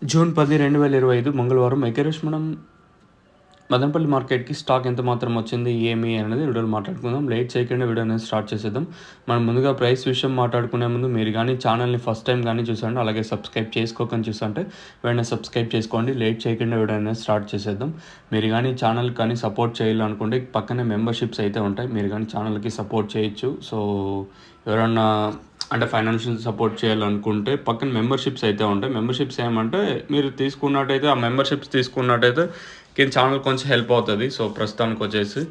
June 10, 2025 మంగళవారం ఐక్యరేష్ మనం మదనపల్లి మార్కెట్‌కి స్టాక్ ఎంత మాత్రం వచ్చింది, ఏమి అనేది వీడియోలో మాట్లాడుకుందాం. లేట్ చేయకుండా వీడియో అనేది స్టార్ట్ చేసేద్దాం. మనం ముందుగా ప్రైస్ విషయం మాట్లాడుకునే ముందు మీరు కానీ ఛానల్‌ని ఫస్ట్ టైం కానీ చూసండి, అలాగే సబ్స్క్రైబ్ చేసుకోకని చూస్తుంటే వెంటనే సబ్స్క్రైబ్ చేసుకోండి. లేట్ చేయకుండా వీడియో అనేది స్టార్ట్ చేసేద్దాం. మీరు కానీ ఛానల్ కానీ సపోర్ట్ చేయాలనుకుంటే పక్కనే మెంబర్షిప్స్ అయితే ఉంటాయి. మీరు కానీ ఛానల్‌కి సపోర్ట్ చేయొచ్చు. సో ఎవరన్నా అంటే ఫైనాన్షియల్ సపోర్ట్ చేయాలనుకుంటే పక్కన మెంబర్షిప్స్ అయితే ఉంటాయి. మెంబర్షిప్స్ ఏమంటే మీరు తీసుకున్నట్టయితే ఆ మెంబర్షిప్స్ తీసుకున్నట్టయితే కింద ఛానల్ కొంచెం హెల్ప్ అవుతుంది. సో ప్రస్తుతానికి వచ్చేసి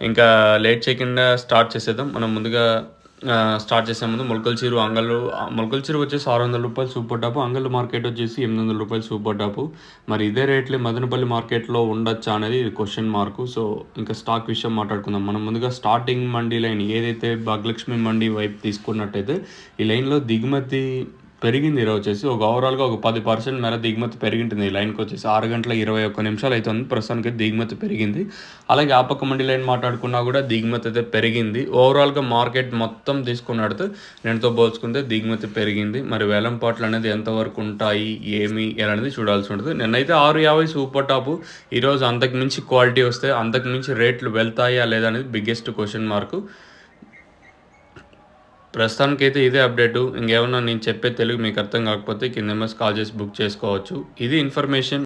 ఇంకా లేట్ చేయకుండా స్టార్ట్ చేసేద్దాం. మనం ముందుగా స్టార్ట్ చేసే ముందు మొలకల చీర వచ్చేసి ₹600 సూపర్ టాపు, అంగళ్ళు మార్కెట్ వచ్చేసి ₹800 సూపర్ టాపు. మరి ఇదే రేట్లు మదనపల్లి మార్కెట్లో ఉండొచ్చా అనేది క్వశ్చన్ మార్కు. సో ఇంకా స్టాక్ విషయం మాట్లాడుకుందాం. మనం ముందుగా స్టార్టింగ్ మండీ లైన్ ఏదైతే భాగ్యలక్ష్మి మండీ వైపు తీసుకున్నట్టయితే ఈ లైన్లో దిగుమతి పెరిగింది. ఈరోజు వచ్చేసి ఓవరాల్గా ఒక 10% మేర దిగుమతి పెరిగింటుంది. ఈ లైన్కి వచ్చేసి 6 గంటల 21 నిమిషాలు అవుతుంది. ప్రస్తుతానికి దిగుమతి పెరిగింది. అలాగే ఆ పక్క మండీ లైన్ మాట్లాడుకున్నా కూడా దిగుమతి అయితే పెరిగింది. ఓవరాల్గా మార్కెట్ మొత్తం తీసుకున్నట్టు నేనుతో పోల్చుకుంటే దిగుమతి పెరిగింది. మరి వేలంపాట్లు అనేది ఎంతవరకు ఉంటాయి, ఏమి అనేది చూడాల్సి ఉంటుంది. నిన్నైతే 650 సూపర్ టాపు. ఈరోజు అంతకు మించి క్వాలిటీ వస్తే అంతకు మించి రేట్లు వెళ్తాయా లేదా అనేది బిగ్గెస్ట్ క్వశ్చన్ మార్కు. ప్రస్తుతానికైతే ఇదే అప్డేటు. ఇంకేమన్నా నేను చెప్పే తెలుగు మీకు అర్థం కాకపోతే కింద ఎంఎస్ కాల్ చేసి బుక్ చేసుకోవచ్చు. ఇది ఇన్ఫర్మేషన్.